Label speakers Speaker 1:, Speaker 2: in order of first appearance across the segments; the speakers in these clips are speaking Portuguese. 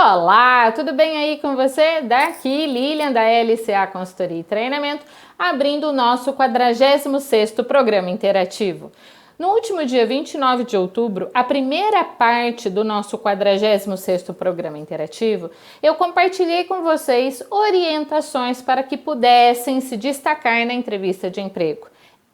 Speaker 1: Olá, tudo bem aí com você? Daqui Lilian da LCA Consultoria e Treinamento, abrindo o nosso 46º programa interativo. No último dia 29 de outubro, a primeira parte do nosso 46º programa interativo, eu compartilhei com vocês orientações para que pudessem se destacar na entrevista de emprego.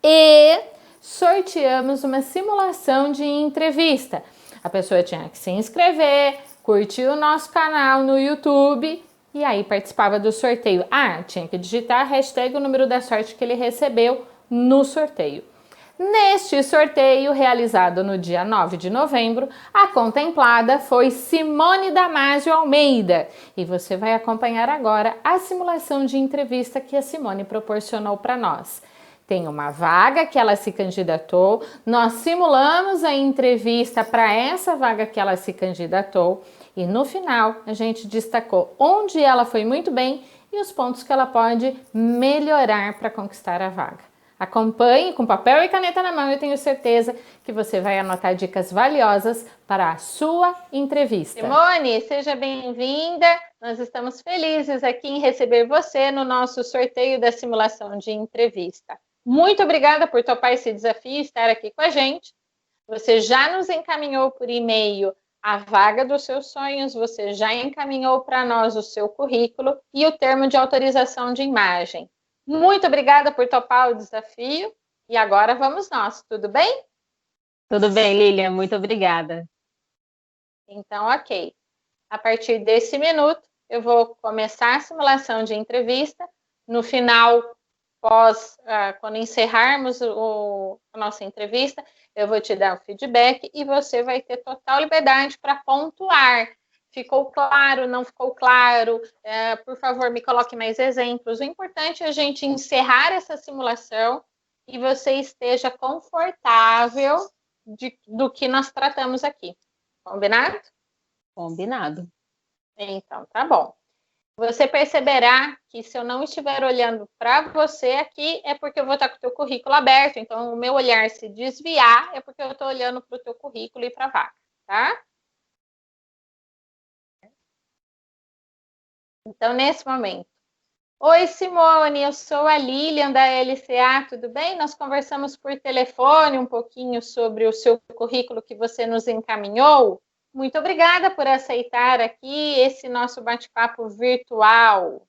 Speaker 1: E sorteamos uma simulação de entrevista. A pessoa tinha que se inscrever, curtir o nosso canal no YouTube e aí participava do sorteio. Tinha que digitar a hashtag o número da sorte que ele recebeu no sorteio. Neste sorteio, realizado no dia 9 de novembro, a contemplada foi Simone Damasio Almeida. E você vai acompanhar agora a simulação de entrevista que a Simone proporcionou para nós. Tem uma vaga que ela se candidatou, nós simulamos a entrevista para essa vaga que ela se candidatou e no final a gente destacou onde ela foi muito bem e os pontos que ela pode melhorar para conquistar a vaga. Acompanhe com papel e caneta na mão, eu tenho certeza que você vai anotar dicas valiosas para a sua entrevista. Simone, seja bem-vinda. Nós estamos felizes aqui em receber você no nosso sorteio da simulação de entrevista. Muito obrigada por topar esse desafio e estar aqui com a gente. Você já nos encaminhou por e-mail a vaga dos seus sonhos, você já encaminhou para nós o seu currículo e o termo de autorização de imagem. Muito obrigada por topar o desafio e agora vamos nós, tudo bem?
Speaker 2: Tudo bem, Lilian, muito obrigada.
Speaker 1: Então, ok. A partir desse minuto, eu vou começar a simulação de entrevista. No final, quando encerrarmos a nossa entrevista, eu vou te dar o feedback e você vai ter total liberdade para pontuar. Ficou claro, não ficou claro? Por favor, me coloque mais exemplos. O importante é a gente encerrar essa simulação e você esteja confortável do que nós tratamos aqui. Combinado?
Speaker 2: Combinado.
Speaker 1: Então, tá bom. Você perceberá que se eu não estiver olhando para você aqui, é porque eu vou estar com o teu currículo aberto. Então, o meu olhar se desviar é porque eu estou olhando para o teu currículo e para a vaga, tá? Então, nesse momento. Oi, Simone, eu sou a Lilian da LCA, tudo bem? Nós conversamos por telefone um pouquinho sobre o seu currículo que você nos encaminhou. Muito obrigada por aceitar aqui esse nosso bate-papo virtual.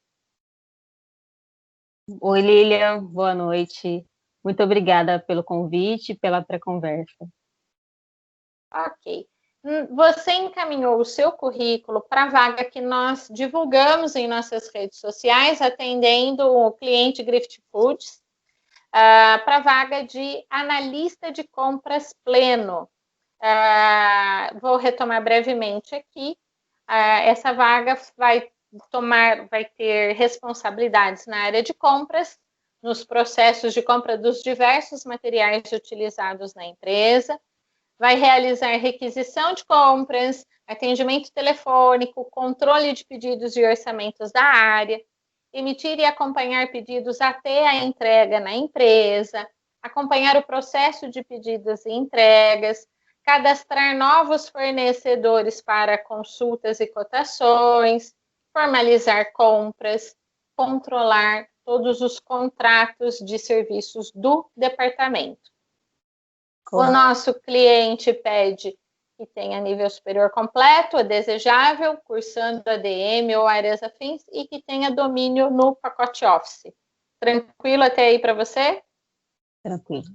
Speaker 2: Oi, Lilian, boa noite. Muito obrigada pelo convite e pela pré-conversa.
Speaker 1: Ok. Você encaminhou o seu currículo para a vaga que nós divulgamos em nossas redes sociais, atendendo o cliente Grift Foods, para a vaga de analista de compras pleno. Vou retomar brevemente aqui. Essa vaga vai ter responsabilidades na área de compras, nos processos de compra dos diversos materiais utilizados na empresa, vai realizar requisição de compras, atendimento telefônico, controle de pedidos e orçamentos da área, emitir e acompanhar pedidos até a entrega na empresa, acompanhar o processo de pedidos e entregas, cadastrar novos fornecedores para consultas e cotações, formalizar compras, controlar todos os contratos de serviços do departamento. O nosso cliente pede que tenha nível superior completo, é desejável, cursando ADM ou áreas afins e que tenha domínio no pacote Office. Tranquilo até aí para você?
Speaker 2: Tranquilo.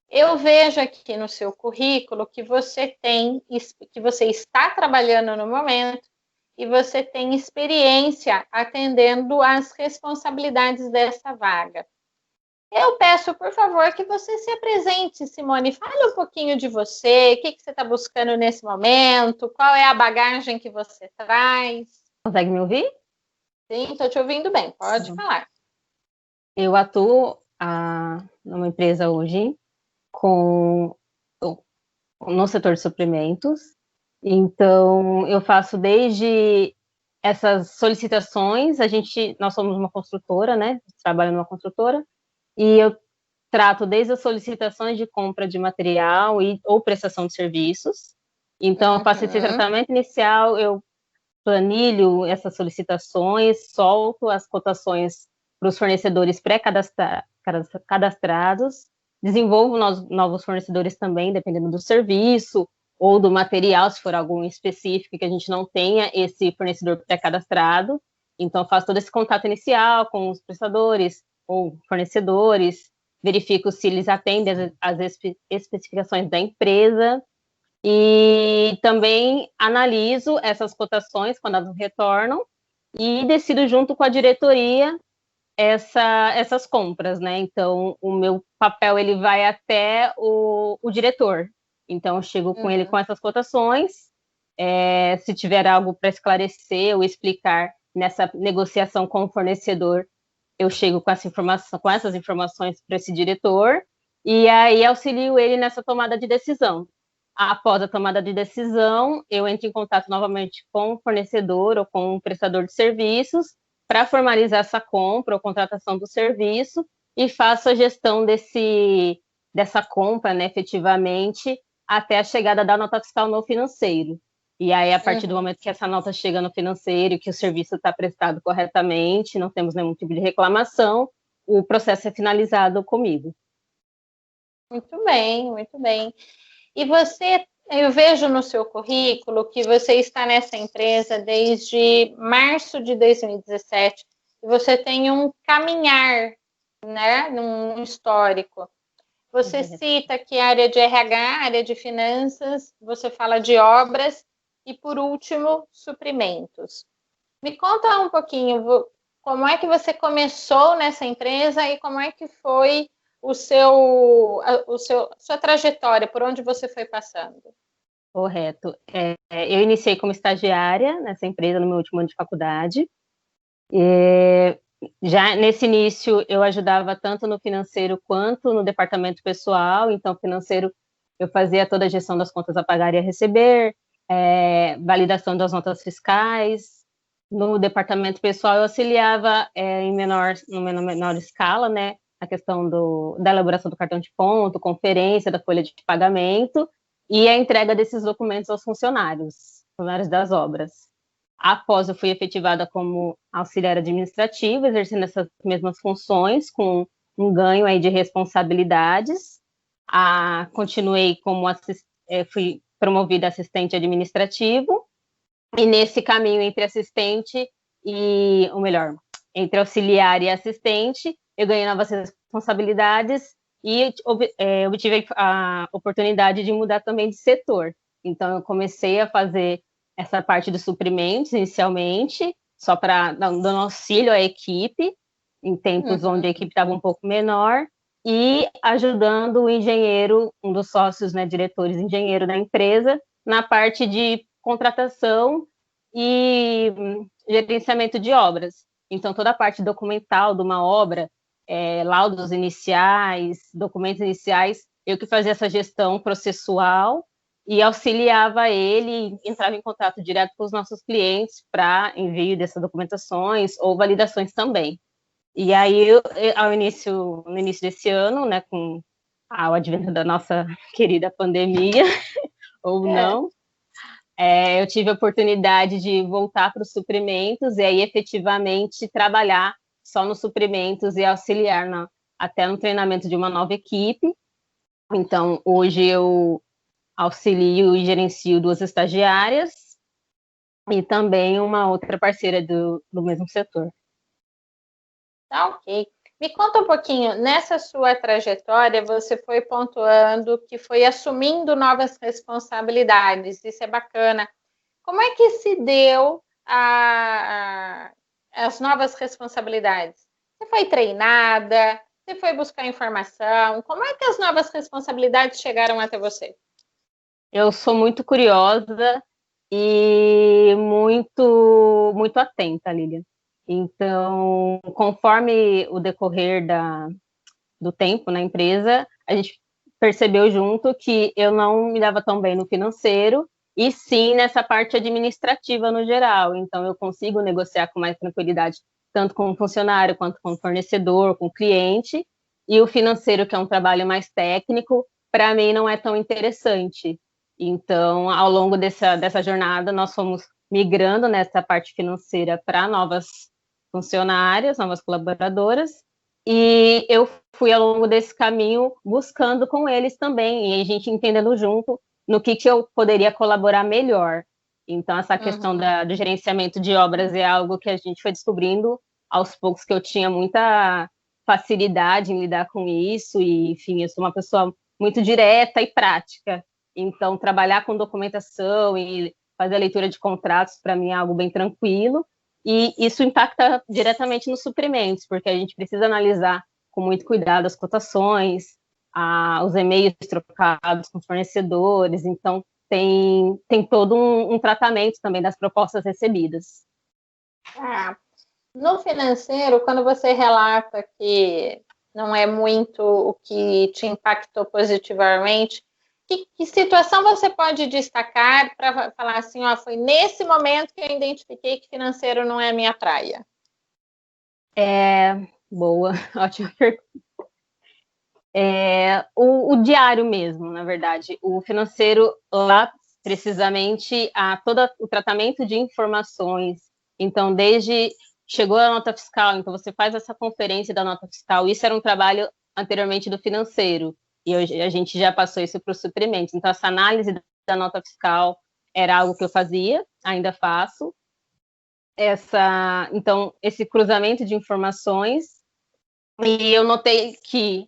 Speaker 1: Eu vejo aqui no seu currículo que você está trabalhando no momento e você tem experiência atendendo às responsabilidades dessa vaga. Eu peço, por favor, que você se apresente, Simone. Fale um pouquinho de você, o que você está buscando nesse momento, qual é a bagagem que você traz.
Speaker 2: Consegue me ouvir?
Speaker 1: Sim, estou te ouvindo bem, pode falar.
Speaker 2: Eu atuo numa empresa hoje no setor de suprimentos. Então, eu faço desde essas solicitações, nós somos uma construtora, né? Trabalho numa construtora, e eu trato desde as solicitações de compra de material ou prestação de serviços. Então, eu faço esse tratamento inicial, eu planilho essas solicitações, solto as cotações para os fornecedores pré-cadastrados, desenvolvo novos fornecedores também, dependendo do serviço ou do material, se for algum específico que a gente não tenha esse fornecedor pré-cadastrado. Então, faço todo esse contato inicial com os prestadores ou fornecedores, verifico se eles atendem às especificações da empresa, e também analiso essas cotações quando elas retornam e decido junto com a diretoria essas compras, né? Então, o meu papel ele vai até o diretor. Então, eu chego com ele com essas cotações. Se tiver algo para esclarecer ou explicar nessa negociação com o fornecedor, eu chego com essas informações para esse diretor e aí auxilio ele nessa tomada de decisão. Após a tomada de decisão, eu entro em contato novamente com o fornecedor ou com o prestador de serviços para formalizar essa compra ou contratação do serviço e faço a gestão dessa compra, né, efetivamente, até a chegada da nota fiscal no financeiro. E aí, a partir do momento que essa nota chega no financeiro, que o serviço está prestado corretamente, não temos nenhum tipo de reclamação, o processo é finalizado comigo.
Speaker 1: Muito bem, muito bem. E você, eu vejo no seu currículo que você está nessa empresa desde março de 2017 e você tem um caminhar, né, num histórico. Você cita que a área de RH, área de finanças, você fala de obras e, por último, suprimentos. Me conta um pouquinho como é que você começou nessa empresa e como é que foi sua trajetória, por onde você foi passando.
Speaker 2: Correto. Eu iniciei como estagiária nessa empresa no meu último ano de faculdade. Já nesse início, eu ajudava tanto no financeiro quanto no departamento pessoal. Então, financeiro, eu fazia toda a gestão das contas a pagar e a receber, validação das notas fiscais. No departamento pessoal, eu auxiliava em menor escala, né, a questão da elaboração do cartão de ponto, conferência da folha de pagamento e a entrega desses documentos aos funcionários das obras. Após, eu fui efetivada como auxiliar administrativo, exercendo essas mesmas funções, com um ganho aí de responsabilidades. Continuei como fui promovida assistente administrativo, e nesse caminho entre assistente entre auxiliar e assistente, eu ganhei novas responsabilidades e obtive a oportunidade de mudar também de setor. Então, eu comecei a fazer essa parte dos suprimentos inicialmente, só para dando auxílio à equipe, em tempos onde a equipe estava um pouco menor, e ajudando o engenheiro, um dos sócios, né, diretores engenheiro da empresa, na parte de contratação e gerenciamento de obras. Então, toda a parte documental de uma obra, laudos iniciais, documentos iniciais, eu que fazia essa gestão processual e auxiliava ele, entrava em contato direto com os nossos clientes para envio dessas documentações ou validações também. E aí, no início desse ano, né, com o advento da nossa querida pandemia, ou não, eu tive a oportunidade de voltar para os suprimentos e aí efetivamente trabalhar só nos suprimentos e auxiliar até no treinamento de uma nova equipe. Então, hoje eu auxilio e gerencio 2 estagiárias e também uma outra parceira do mesmo setor.
Speaker 1: Tá, ok. Me conta um pouquinho, nessa sua trajetória, você foi pontuando que foi assumindo novas responsabilidades, isso é bacana. Como é que se deu as novas responsabilidades? Você foi treinada? Você foi buscar informação? Como é que as novas responsabilidades chegaram até você?
Speaker 2: Eu sou muito curiosa e muito, muito atenta, Lilian. Então, conforme o decorrer do tempo na empresa, a gente percebeu junto que eu não me dava tão bem no financeiro, e sim nessa parte administrativa no geral. Então, eu consigo negociar com mais tranquilidade, tanto com o funcionário, quanto com o fornecedor, com o cliente, e o financeiro, que é um trabalho mais técnico, para mim não é tão interessante. Então, ao longo dessa jornada, nós fomos migrando nessa parte financeira para novas funcionárias, novas colaboradoras, e eu fui ao longo desse caminho buscando com eles também, e a gente entendendo junto no que eu poderia colaborar melhor. Então, essa questão do gerenciamento de obras é algo que a gente foi descobrindo aos poucos, que eu tinha muita facilidade em lidar com isso, e, enfim, eu sou uma pessoa muito direta e prática. Então, trabalhar com documentação e fazer a leitura de contratos, para mim, é algo bem tranquilo. E isso impacta diretamente nos suprimentos, porque a gente precisa analisar com muito cuidado as cotações, os e-mails trocados com fornecedores. Então, tem todo um tratamento também das propostas recebidas.
Speaker 1: No financeiro, quando você relata que não é muito o que te impactou positivamente, que situação você pode destacar para falar assim, ó, foi nesse momento que eu identifiquei que financeiro não é a minha praia?
Speaker 2: Boa, ótima pergunta. O diário mesmo, na verdade. O financeiro, lá, precisamente, todo o tratamento de informações. Então, desde chegou a nota fiscal, então você faz essa conferência da nota fiscal. Isso era um trabalho anteriormente do financeiro, e hoje a gente já passou isso para os suprimentos. Então, essa análise da nota fiscal era algo que eu fazia, ainda faço. Então, esse cruzamento de informações, e eu notei que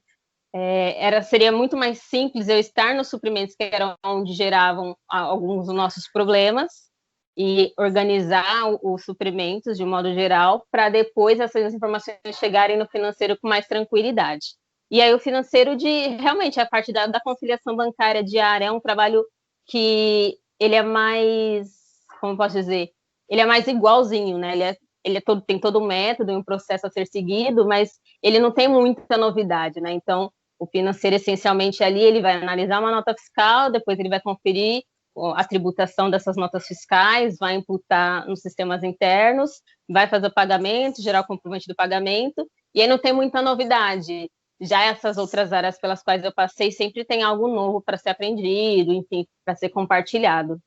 Speaker 2: seria muito mais simples eu estar nos suprimentos, que eram onde geravam alguns dos nossos problemas, e organizar os suprimentos de um modo geral, para depois essas informações chegarem no financeiro com mais tranquilidade. E aí o financeiro, realmente, a parte da conciliação bancária diária é um trabalho que ele é mais, como posso dizer, ele é mais igualzinho, né? Tem todo um método e um processo a ser seguido, mas ele não tem muita novidade, né? Então, o financeiro, essencialmente, ali, ele vai analisar uma nota fiscal, depois ele vai conferir a tributação dessas notas fiscais, vai imputar nos sistemas internos, vai fazer o pagamento, gerar o comprovante do pagamento, e aí não tem muita novidade. Já essas outras áreas pelas quais eu passei, sempre tem algo novo para ser aprendido, enfim, para ser compartilhado.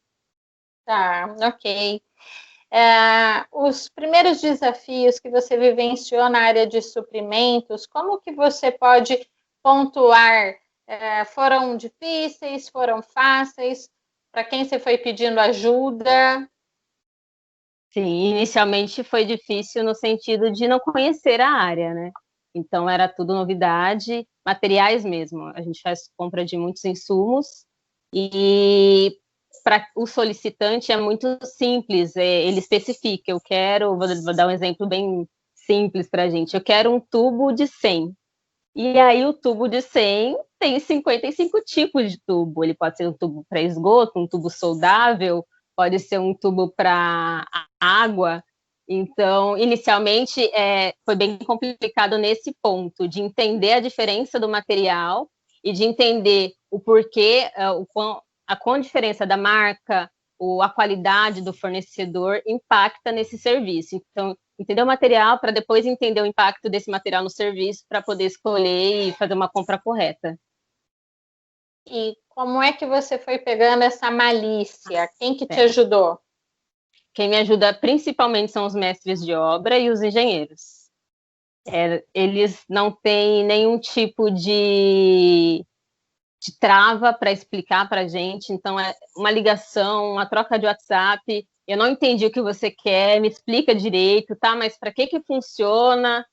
Speaker 1: Tá, ok. Os primeiros desafios que você vivenciou na área de suprimentos, como que você pode pontuar? Foram difíceis, foram fáceis? Para quem você foi pedindo ajuda?
Speaker 2: Sim, inicialmente foi difícil no sentido de não conhecer a área, né? Então era tudo novidade, materiais mesmo. A gente faz compra de muitos insumos e para o solicitante é muito simples, ele especifica, vou dar um exemplo bem simples para a gente, eu quero um tubo de 100. E aí o tubo de 100 tem 55 tipos de tubo. Ele pode ser um tubo para esgoto, um tubo soldável, pode ser um tubo para água. Então, inicialmente, foi bem complicado nesse ponto, de entender a diferença do material e de entender o porquê, a qual diferença da marca, a qualidade do fornecedor impacta nesse serviço. Então, entender o material para depois entender o impacto desse material no serviço para poder escolher e fazer uma compra correta.
Speaker 1: E como é que você foi pegando essa malícia? Quem que te ajudou?
Speaker 2: Quem me ajuda principalmente são os mestres de obra e os engenheiros. Eles não têm nenhum tipo de trava para explicar para a gente, então é uma ligação, uma troca de WhatsApp, eu não entendi o que você quer, me explica direito, tá? Mas para que funciona?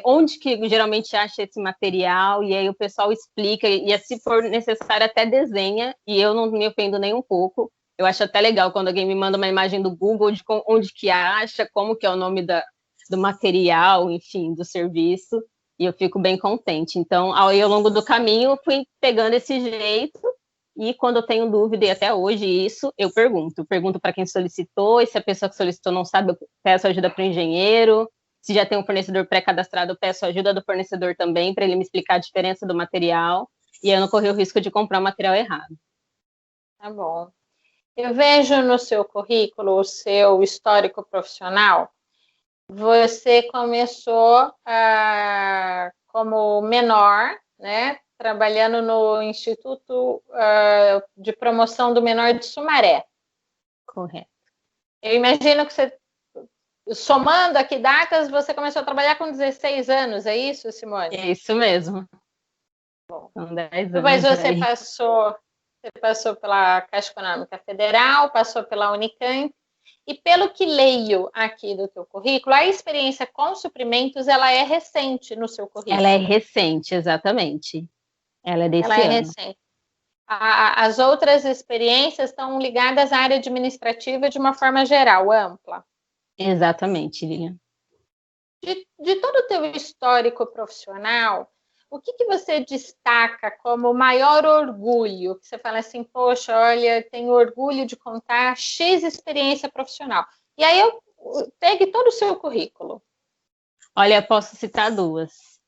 Speaker 2: Onde que geralmente acha esse material? E aí o pessoal explica, e se for necessário até desenha, e eu não me ofendo nem um pouco. Eu acho até legal quando alguém me manda uma imagem do Google de onde que acha, como que é o nome do material, enfim, do serviço, e eu fico bem contente. Então, ao longo do caminho, eu fui pegando esse jeito, e quando eu tenho dúvida, e até hoje isso, eu pergunto. Pergunto para quem solicitou, e se a pessoa que solicitou não sabe, eu peço ajuda para o engenheiro. Se já tem um fornecedor pré-cadastrado, eu peço ajuda do fornecedor também, para ele me explicar a diferença do material, e eu não correr o risco de comprar o material errado.
Speaker 1: Tá bom. Eu vejo no seu currículo, o seu histórico profissional, você começou como menor, né? Trabalhando no Instituto de Promoção do Menor de Sumaré.
Speaker 2: Correto.
Speaker 1: Eu imagino que você, somando aqui datas, você começou a trabalhar com 16 anos, é isso, Simone?
Speaker 2: É isso mesmo. São 10
Speaker 1: Depois
Speaker 2: anos
Speaker 1: você
Speaker 2: aí.
Speaker 1: passou pela Caixa Econômica Federal, passou pela Unicamp, e pelo que leio aqui do teu currículo, a experiência com suprimentos, ela é recente no seu
Speaker 2: Ela é
Speaker 1: currículo.
Speaker 2: recente, exatamente. Ela é
Speaker 1: Ela
Speaker 2: desse
Speaker 1: é
Speaker 2: ano.
Speaker 1: recente. As outras experiências estão ligadas à área administrativa de uma forma geral, ampla.
Speaker 2: Exatamente, Lilian.
Speaker 1: De todo o teu histórico profissional, o que você destaca como o maior orgulho? Que você fala assim, poxa, olha, tenho orgulho de contar X experiência profissional. E aí eu pegue todo o seu currículo.
Speaker 2: Olha, posso citar duas.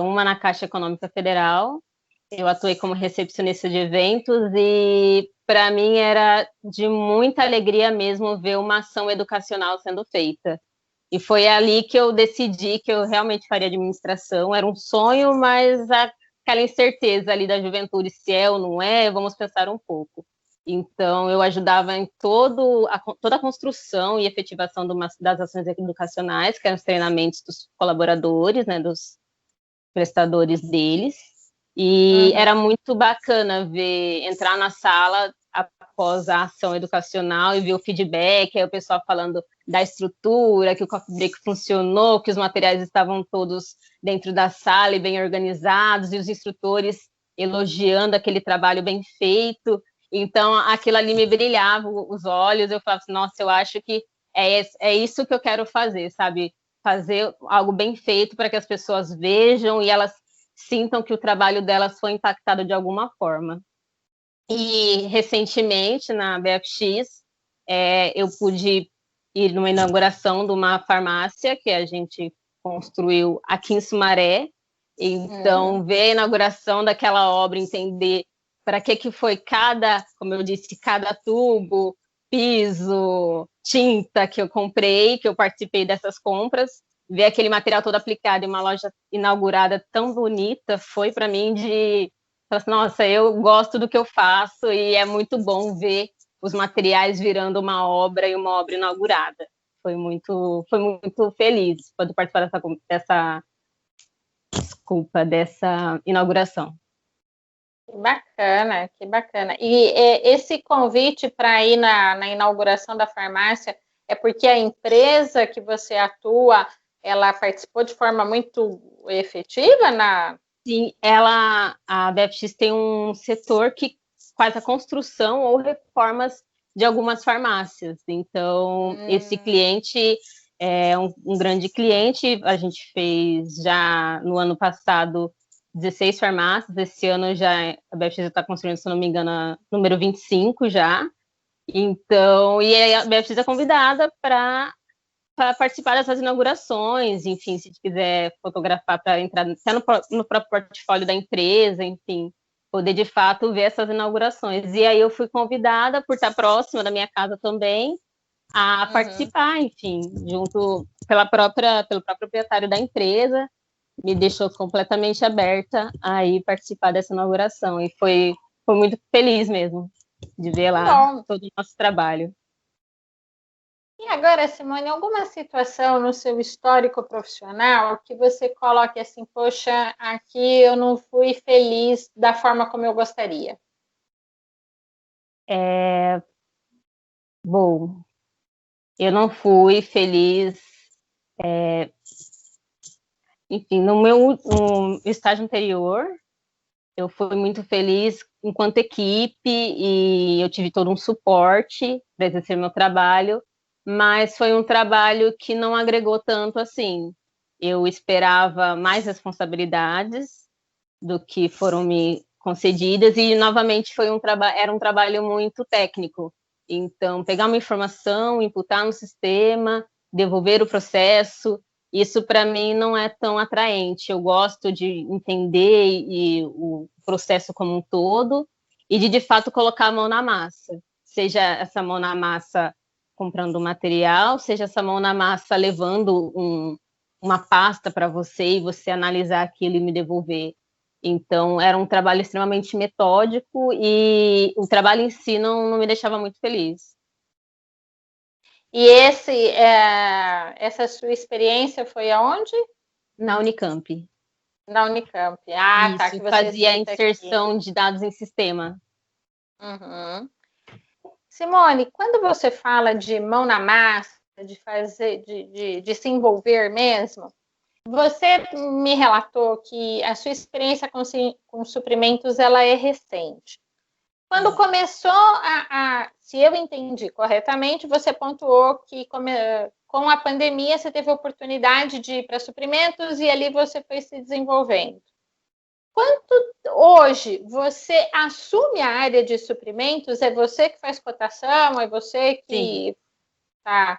Speaker 2: Uma na Caixa Econômica Federal. Eu atuei como recepcionista de eventos e para mim era de muita alegria mesmo ver uma ação educacional sendo feita. E foi ali que eu decidi que eu realmente faria administração. Era um sonho, mas aquela incerteza ali da juventude, se é ou não é, vamos pensar um pouco. Então, eu ajudava em toda a construção e efetivação das ações educacionais, que eram os treinamentos dos colaboradores, né, dos prestadores deles. E
Speaker 1: Uhum.
Speaker 2: era muito bacana ver, entrar na sala após a ação educacional e ver o feedback, aí o pessoal falando da estrutura, que o coffee break funcionou, que os materiais estavam todos dentro da sala e bem organizados, e os instrutores elogiando aquele trabalho bem feito. Então, aquilo ali me brilhava os olhos, eu falava assim, nossa, eu acho que é isso que eu quero fazer, sabe? Fazer algo bem feito para que as pessoas vejam e elas sintam que o trabalho delas foi impactado de alguma forma. E recentemente, na BFX, eu pude ir numa inauguração de uma farmácia que a gente construiu aqui em Sumaré. Então, ver a inauguração daquela obra, entender para que foi cada, como eu disse, cada tubo, piso, tinta que eu comprei, que eu participei dessas compras, ver aquele material todo aplicado em uma loja inaugurada tão bonita, foi para mim de assim, nossa, eu gosto do que eu faço e é muito bom ver os materiais virando uma obra e uma obra inaugurada. Foi muito feliz poder participar dessa inauguração.
Speaker 1: Que bacana, que bacana. E esse convite para ir na inauguração da farmácia é porque a empresa que você atua, ela participou de forma muito efetiva na...
Speaker 2: Sim, a BFX tem um setor que faz a construção ou reformas de algumas farmácias. Então, esse cliente é um grande cliente. A gente fez já no ano passado 16 farmácias. Esse ano já a BFX está construindo, se não me engano, a número 25 já. Então, e a BFX é convidada para participar dessas inaugurações, enfim, se quiser fotografar para entrar até no próprio portfólio da empresa, enfim, poder de fato ver essas inaugurações. E aí eu fui convidada, por estar próxima da minha casa também, a participar, enfim, junto pelo próprio proprietário da empresa, me deixou completamente aberta a ir participar dessa inauguração. E foi muito feliz mesmo de ver lá
Speaker 1: Bom,
Speaker 2: todo o nosso trabalho.
Speaker 1: e agora, Simone, alguma situação no seu histórico profissional que você coloque assim, poxa, aqui eu não fui feliz da forma como eu gostaria?
Speaker 2: Bom, eu não fui feliz. Enfim, no estágio anterior, eu fui muito feliz enquanto equipe e eu tive todo um suporte para exercer meu trabalho, mas foi um trabalho que não agregou tanto assim. Eu esperava mais responsabilidades do que foram me concedidas e novamente era um trabalho muito técnico. Então, pegar uma informação, imputar no sistema, devolver o processo, isso para mim não é tão atraente. Eu gosto de entender o processo como um todo e de fato colocar a mão na massa. Seja essa mão na massa comprando o material, seja essa mão na massa levando uma pasta para você e você analisar aquilo e me devolver. Então, era um trabalho extremamente metódico e o trabalho em si não me deixava muito feliz.
Speaker 1: E essa sua experiência foi aonde?
Speaker 2: Na Unicamp.
Speaker 1: Na Unicamp. Ah, tá,
Speaker 2: Isso,
Speaker 1: que você
Speaker 2: fazia a
Speaker 1: cita aqui.
Speaker 2: inserção de dados em sistema.
Speaker 1: Uhum. Simone, quando você fala de mão na massa, de fazer, de se envolver mesmo, você me relatou que a sua experiência com suprimentos ela é recente. Quando começou se eu entendi corretamente, você pontuou que com a pandemia você teve a oportunidade de ir para suprimentos e ali você foi se desenvolvendo. Quanto hoje você assume a área de suprimentos? É você que faz cotação? É você
Speaker 2: Sim.
Speaker 1: que tá?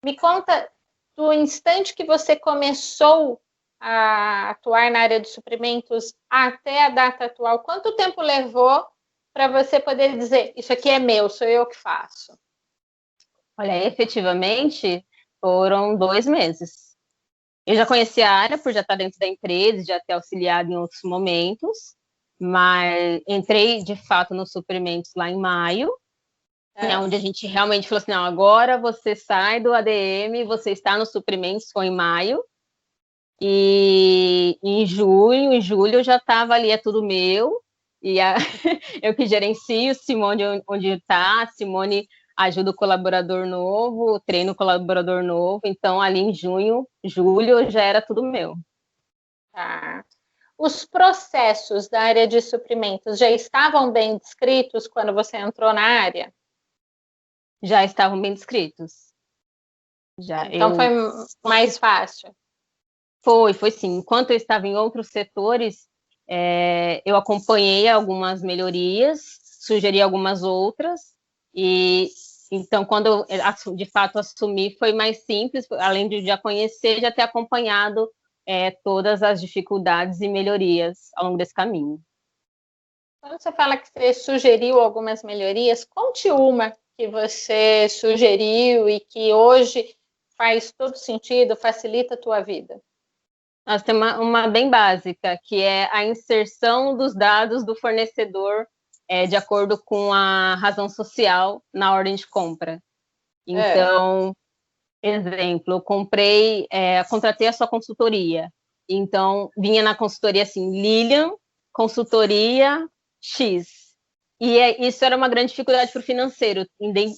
Speaker 1: Me conta do instante que você começou a atuar na área de suprimentos até a data atual. Quanto tempo levou para você poder dizer isso aqui é meu, sou eu que faço?
Speaker 2: Olha, efetivamente foram 2 meses. Eu já conhecia a área por já estar dentro da empresa, já ter auxiliado em outros momentos, mas entrei de fato nos suprimentos lá em maio, onde a gente realmente falou assim: não, agora você sai do ADM, você está nos suprimentos, foi em maio, e em junho, em julho eu já estava ali, é tudo meu, e eu que gerencio, Simone onde está, Simone ajuda o colaborador novo, treino o colaborador novo, então ali em junho, julho já era tudo meu.
Speaker 1: Tá. Os processos da área de suprimentos já estavam bem descritos quando você entrou na área?
Speaker 2: Já estavam bem descritos. Já
Speaker 1: Então foi
Speaker 2: eu
Speaker 1: mais fácil.
Speaker 2: foi sim. Enquanto eu estava em outros setores, eu acompanhei algumas melhorias, sugeri algumas outras, e então quando eu de fato assumi foi mais simples, além de já conhecer, já ter acompanhado todas as dificuldades e melhorias ao longo desse caminho.
Speaker 1: Quando você fala que você sugeriu algumas melhorias, conte uma que você sugeriu e que hoje faz todo sentido, facilita a tua vida.
Speaker 2: Nós temos uma bem básica, que é a inserção dos dados do fornecedor de acordo com a razão social na ordem de compra.
Speaker 1: É.
Speaker 2: Então, exemplo, eu contratei a sua consultoria. Então, vinha na consultoria assim, Lilian, consultoria X. E isso era uma grande dificuldade para o financeiro,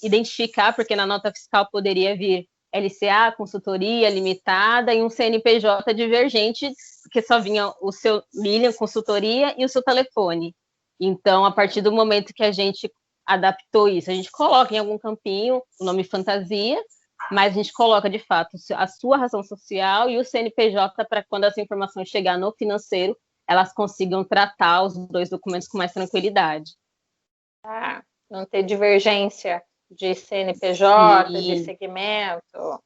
Speaker 2: identificar, porque na nota fiscal poderia vir LCA, consultoria limitada, e um CNPJ divergente, que só vinha o seu Lilian, consultoria, e o seu telefone. Então, a partir do momento que a gente adaptou isso, a gente coloca em algum campinho o nome fantasia, mas a gente coloca, de fato, a sua razão social e o CNPJ para quando as informações chegar no financeiro, elas consigam tratar os dois documentos com mais tranquilidade.
Speaker 1: Tá? Não ter divergência de CNPJ, de
Speaker 2: Sim,
Speaker 1: segmento.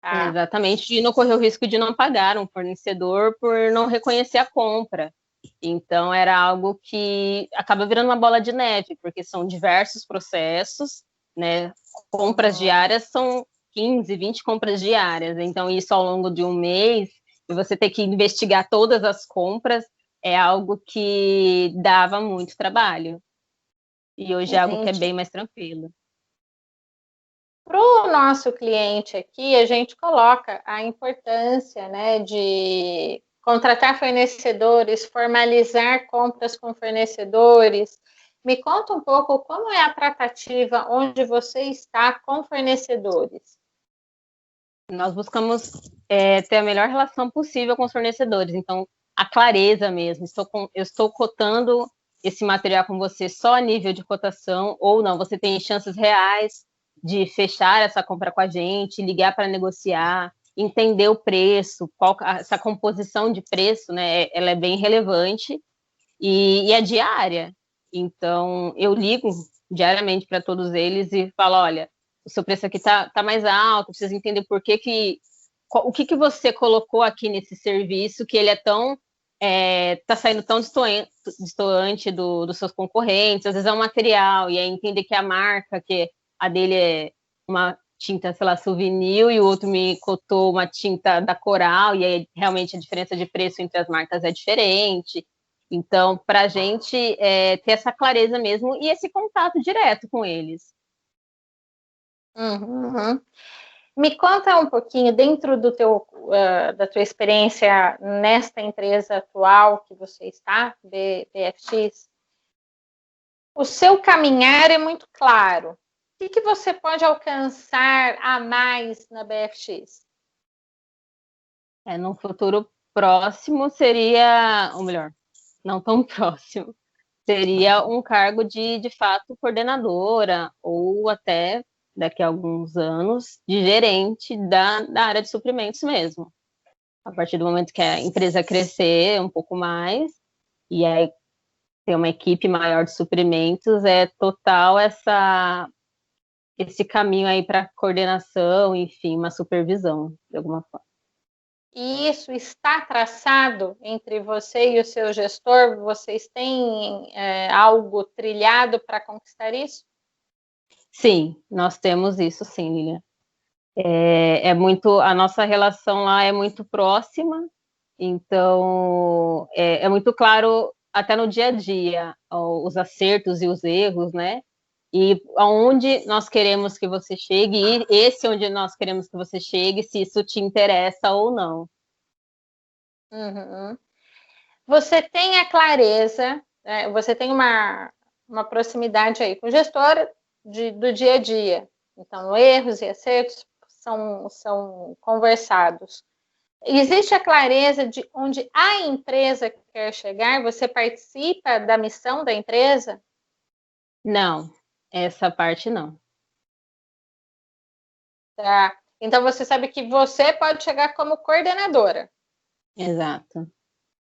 Speaker 1: Tá?
Speaker 2: exatamente, e não correr o risco de não pagar um fornecedor por não reconhecer a compra. Então, era algo que acaba virando uma bola de neve, porque são diversos processos, né? Compras diárias são 15, 20 compras diárias. Então, isso ao longo de um mês, e você ter que investigar todas as compras, é algo que dava muito trabalho. E hoje é algo que é
Speaker 1: Entendi.
Speaker 2: bem mais tranquilo.
Speaker 1: Para o nosso cliente aqui, a gente coloca a importância, né, de contratar fornecedores, formalizar compras com fornecedores. Me conta um pouco como é a tratativa onde você está com fornecedores.
Speaker 2: Nós buscamos ter a melhor relação possível com os fornecedores. Então, a clareza mesmo. Eu estou cotando esse material com você só a nível de cotação, ou não, você tem chances reais de fechar essa compra com a gente, ligar para negociar, entender o preço, essa composição de preço, né? Ela é bem relevante e é diária. Então, eu ligo diariamente para todos eles e falo: olha, o seu preço aqui tá mais alto, precisa entender por que o que você colocou aqui nesse serviço que ele é tão tá saindo tão distoante dos seus concorrentes, às vezes é um material, e aí entender que a marca, que a dele é uma tinta, sei lá, souvenir, e o outro me cotou uma tinta da Coral, e aí realmente a diferença de preço entre as marcas é diferente. Então, para a gente ter essa clareza mesmo e esse contato direto com eles.
Speaker 1: Uhum. Me conta um pouquinho, dentro da tua experiência nesta empresa atual que você está, BFX, o seu caminhar é muito claro. O que você pode alcançar a mais na BFX?
Speaker 2: No futuro próximo seria, ou melhor, não tão próximo, seria um cargo de fato, coordenadora, ou até, daqui a alguns anos, de gerente da área de suprimentos mesmo. A partir do momento que a empresa crescer um pouco mais, e aí ter uma equipe maior de suprimentos, é total esse caminho aí para coordenação, enfim, uma supervisão, de alguma forma.
Speaker 1: E isso está traçado entre você e o seu gestor? Vocês têm algo trilhado para conquistar isso?
Speaker 2: Sim, nós temos isso sim, Lilian. A nossa relação lá é muito próxima, então é muito claro até no dia a dia os acertos e os erros, né? E aonde nós queremos que você chegue, e esse onde nós queremos que você chegue, se isso te interessa ou não.
Speaker 1: Uhum. Você tem a clareza, né? Você tem uma proximidade aí com o gestor do dia a dia. Então, erros e acertos são conversados. Existe a clareza de onde a empresa quer chegar? Você participa da missão da empresa?
Speaker 2: Não, essa parte não.
Speaker 1: Tá? Então, você sabe que você pode chegar como coordenadora.
Speaker 2: Exato.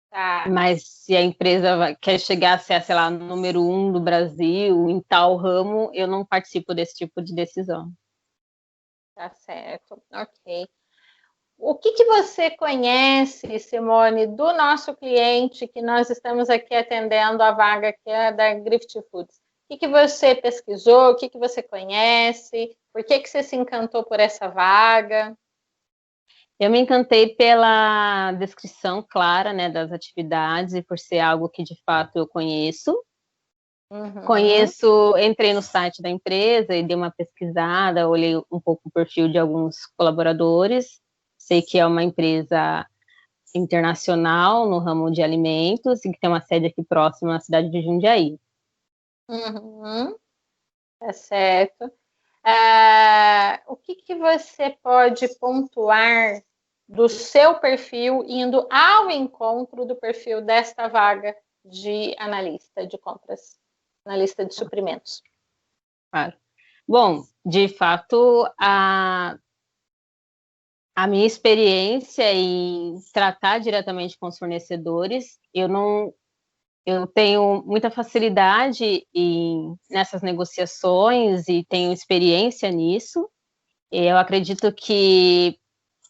Speaker 1: Tá?
Speaker 2: Mas se a empresa quer chegar a ser, sei lá, número 1 do Brasil, em tal ramo, eu não participo desse tipo de decisão.
Speaker 1: Tá certo. Ok. O que você conhece, Simone, do nosso cliente que nós estamos aqui atendendo a vaga que é da Grift Foods? O que você pesquisou? O que você conhece? Por que você se encantou por essa vaga?
Speaker 2: Eu me encantei pela descrição clara, né, das atividades e por ser algo que de fato eu conheço.
Speaker 1: Uhum.
Speaker 2: Entrei no site da empresa e dei uma pesquisada, olhei um pouco o perfil de alguns colaboradores. Sei que é uma empresa internacional no ramo de alimentos e que tem uma sede aqui próxima na cidade de Jundiaí.
Speaker 1: Uhum. Tá certo. O que você pode pontuar do seu perfil indo ao encontro do perfil desta vaga de analista de compras, analista de suprimentos?
Speaker 2: Claro. Bom, de fato, a minha experiência em tratar diretamente com os fornecedores, eu tenho muita facilidade nessas negociações e tenho experiência nisso. Eu acredito que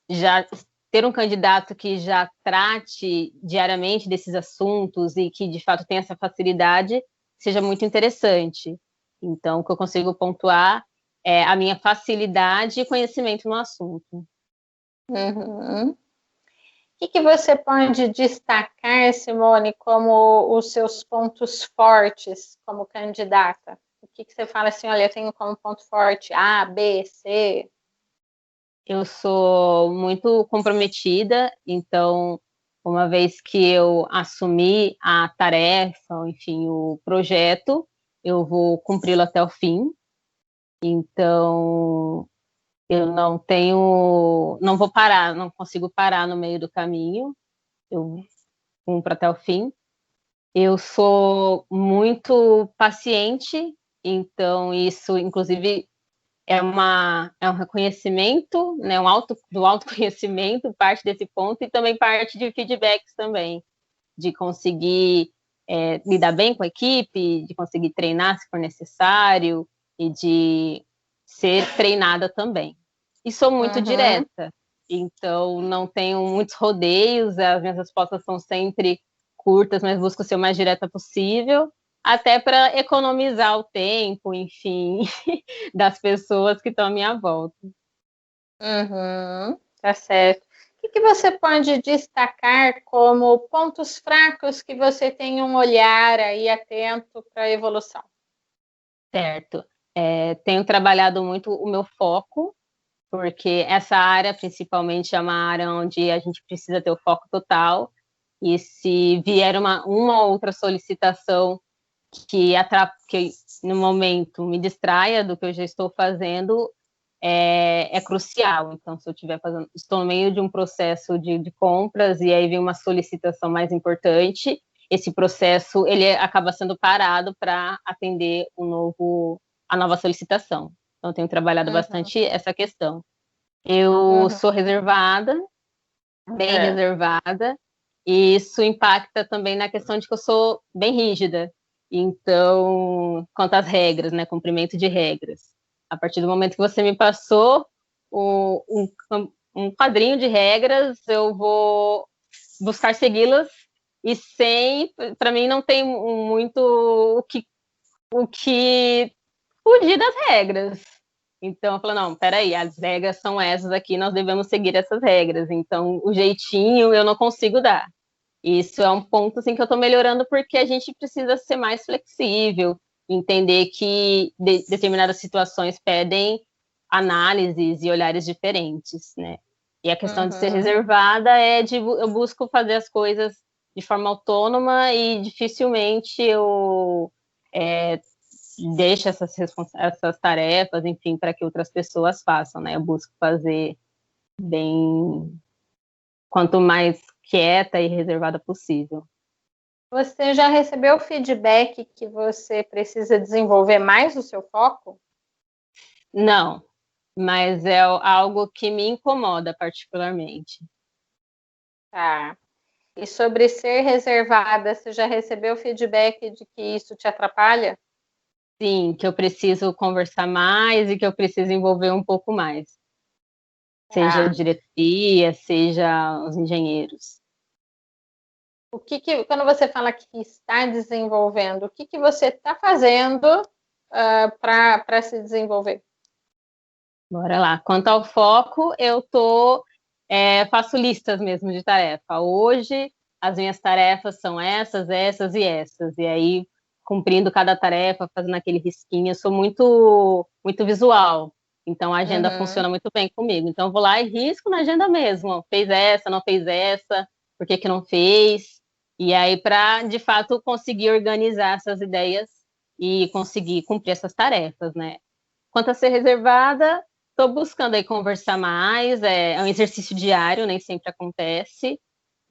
Speaker 2: já ter um candidato que já trate diariamente desses assuntos e que de fato tenha essa facilidade seja muito interessante. Então, o que eu consigo pontuar é a minha facilidade e conhecimento no assunto.
Speaker 1: Uhum. O que você pode destacar, Simone, como os seus pontos fortes como candidata? O que você fala assim, olha, eu tenho como ponto forte A, B, C?
Speaker 2: Eu sou muito comprometida, então, uma vez que eu assumi a tarefa, enfim, o projeto, eu vou cumpri-lo até o fim. Então, eu não vou parar, não consigo parar no meio do caminho, eu cumpro até o fim. Eu sou muito paciente, então isso, inclusive, é um reconhecimento, né, do autoconhecimento, parte desse ponto, e também parte de feedbacks também, de conseguir lidar bem com a equipe, de conseguir treinar se for necessário, e de ser treinada também. E sou muito
Speaker 1: Uhum.
Speaker 2: direta, então não tenho muitos rodeios, as minhas respostas são sempre curtas, mas busco ser o mais direta possível, até para economizar o tempo, enfim, das pessoas que estão à minha volta.
Speaker 1: Uhum. Tá certo. O que você pode destacar como pontos fracos que você tem um olhar aí atento para a evolução?
Speaker 2: Certo. Tenho trabalhado muito o meu foco, porque essa área, principalmente, é uma área onde a gente precisa ter o foco total, e se vier uma outra solicitação que no momento me distraia do que eu já estou fazendo, é crucial. Então, se eu estiver fazendo, estou no meio de um processo de compras e aí vem uma solicitação mais importante, esse processo ele acaba sendo parado para atender a nova solicitação. Então, eu tenho trabalhado
Speaker 1: Uhum,
Speaker 2: bastante essa questão. Eu
Speaker 1: uhum.
Speaker 2: sou reservada, bem
Speaker 1: É.
Speaker 2: reservada, e isso impacta também na questão de que eu sou bem rígida. Então, quanto às regras, né, cumprimento de regras. A partir do momento que você me passou um quadrinho de regras, eu vou buscar segui-las e para mim não tem muito o que fugir das regras. Então, eu falo, não, peraí, as regras são essas aqui, nós devemos seguir essas regras. Então, o jeitinho eu não consigo dar. Isso é um ponto assim, que eu estou melhorando porque a gente precisa ser mais flexível, entender que determinadas situações pedem análises e olhares diferentes, né? E a questão de ser
Speaker 1: Uhum.
Speaker 2: reservada eu busco fazer as coisas de forma autônoma e dificilmente eu é, deixo essas tarefas, enfim, para que outras pessoas façam, né? Eu busco fazer bem, quanto mais quieta e reservada possível.
Speaker 1: Você já recebeu feedback que você precisa desenvolver mais o seu foco?
Speaker 2: Não, mas é algo que me incomoda particularmente.
Speaker 1: Tá. E sobre ser reservada, você já recebeu feedback de que isso te atrapalha?
Speaker 2: Sim, que eu preciso conversar mais e que eu preciso envolver um pouco mais, seja a
Speaker 1: Tá.
Speaker 2: diretoria, seja os engenheiros.
Speaker 1: Quando você fala que está desenvolvendo, o que você está fazendo para se desenvolver?
Speaker 2: Bora lá. Quanto ao foco, faço listas mesmo de tarefa. Hoje, as minhas tarefas são essas, essas e essas. E aí, cumprindo cada tarefa, fazendo aquele risquinho, eu sou muito, muito visual. Então, a agenda
Speaker 1: Uhum.
Speaker 2: funciona muito bem comigo. Então, eu vou lá e risco na agenda mesmo. Fez essa, não fez essa, por que que não fez? E aí, para, de fato, conseguir organizar essas ideias e conseguir cumprir essas tarefas, né? Quanto a ser reservada, estou buscando aí conversar mais, é um exercício diário, nem sempre acontece,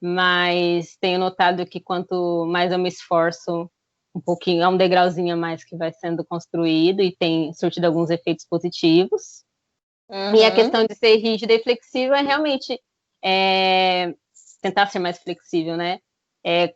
Speaker 2: mas tenho notado que quanto mais eu me esforço, um pouquinho, é um degrauzinho a mais que vai sendo construído e tem surtido alguns efeitos positivos. E a
Speaker 1: Uhum.
Speaker 2: questão de ser rígida e flexível é realmente é, tentar ser mais flexível, né? É,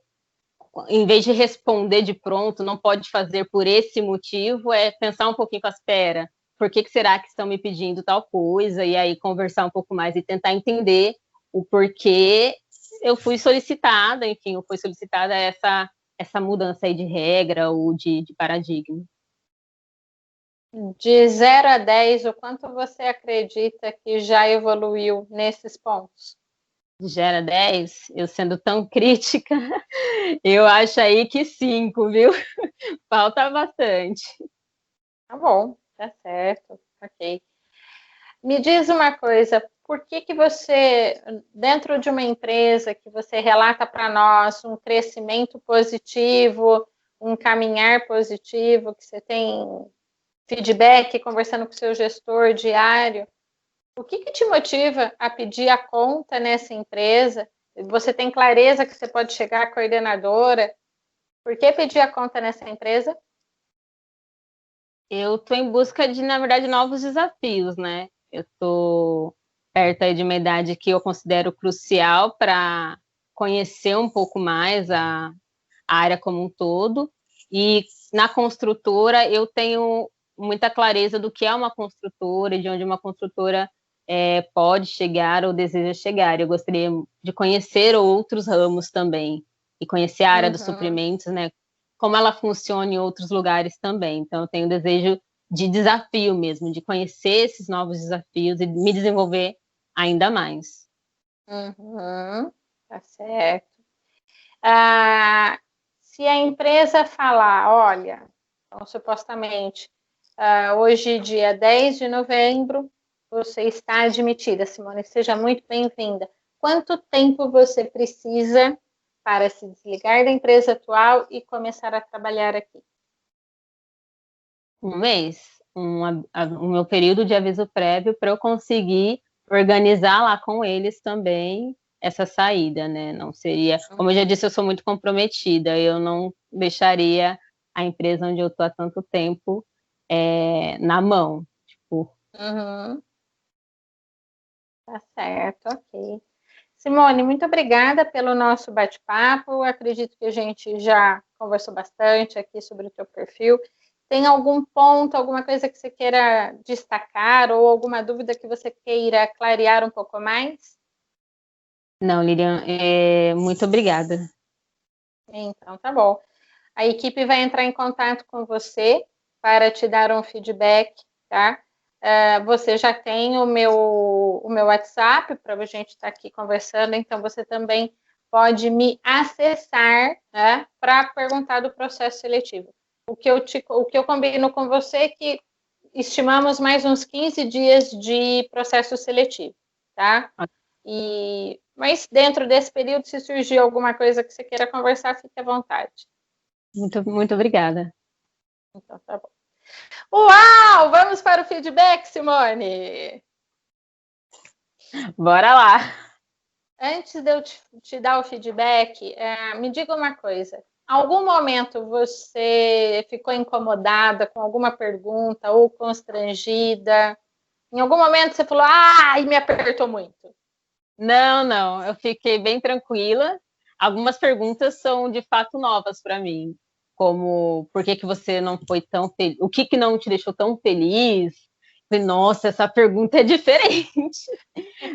Speaker 2: em vez de responder de pronto, não pode fazer por esse motivo, é pensar um pouquinho com a espera. Por que será que estão me pedindo tal coisa? E aí conversar um pouco mais e tentar entender o porquê eu fui solicitada, enfim, eu fui solicitada essa mudança aí de regra ou de paradigma.
Speaker 1: De 0 a 10, o quanto você acredita que já evoluiu nesses pontos?
Speaker 2: De 0 a 10, eu sendo tão crítica, eu acho aí que 5, viu? Falta bastante.
Speaker 1: Tá bom, tá certo, ok. Me diz uma coisa, por que você, dentro de uma empresa que você relata para nós um crescimento positivo, um caminhar positivo, que você tem feedback conversando com o seu gestor diário, o que te motiva a pedir a conta nessa empresa? Você tem clareza que você pode chegar à coordenadora? Por que pedir a conta nessa empresa?
Speaker 2: Eu estou em busca de, na verdade, novos desafios, né? Eu estou perto aí de uma idade que eu considero crucial para conhecer um pouco mais a área como um todo. E na construtora eu tenho muita clareza do que é uma construtora e de onde uma construtora pode chegar ou deseja chegar. Eu gostaria de conhecer outros ramos também e conhecer a área dos
Speaker 1: Uhum.
Speaker 2: suprimentos, né? Como ela funciona em outros lugares também. Então, eu tenho desejo de desafio mesmo, de conhecer esses novos desafios e me desenvolver ainda mais.
Speaker 1: Uhum. Tá certo. Ah, se a empresa falar, olha, então, supostamente, Hoje, dia 10 de novembro, você está admitida, Simone. Seja muito bem-vinda. Quanto tempo você precisa para se desligar da empresa atual e começar a trabalhar aqui?
Speaker 2: Um mês, o meu período de aviso prévio para eu conseguir organizar lá com eles também essa saída, né? Não seria, como eu já disse, eu sou muito comprometida, eu não deixaria a empresa onde eu estou há tanto tempo na mão. Tipo,
Speaker 1: Uhum. Tá certo, ok. Simone, muito obrigada pelo nosso bate-papo. Acredito que a gente já conversou bastante aqui sobre o teu perfil. Tem algum ponto, alguma coisa que você queira destacar ou alguma dúvida que você queira clarear um pouco mais?
Speaker 2: não, Lilian, muito obrigada.
Speaker 1: Então, tá bom. A equipe vai entrar em contato com você para te dar um feedback, tá? Você já tem o meu WhatsApp para a gente estar aqui conversando, então você também pode me acessar, né, para perguntar do processo seletivo. O que eu combino com você é que estimamos mais uns 15 dias de processo seletivo, tá? Mas dentro desse período, se surgir alguma coisa que você queira conversar, fique à vontade.
Speaker 2: Muito, muito obrigada.
Speaker 1: Então, tá bom. Uau! Vamos para o feedback, Simone!
Speaker 2: Bora lá!
Speaker 1: Antes de eu te dar o feedback, me diga uma coisa. Algum momento você ficou incomodada com alguma pergunta ou constrangida? Em algum momento você falou, e me apertou muito?
Speaker 2: Não, não, eu fiquei bem tranquila. Algumas perguntas são de fato novas para mim, como por que que você não foi tão feliz? O que que não te deixou tão feliz? Falei, nossa, essa pergunta é diferente,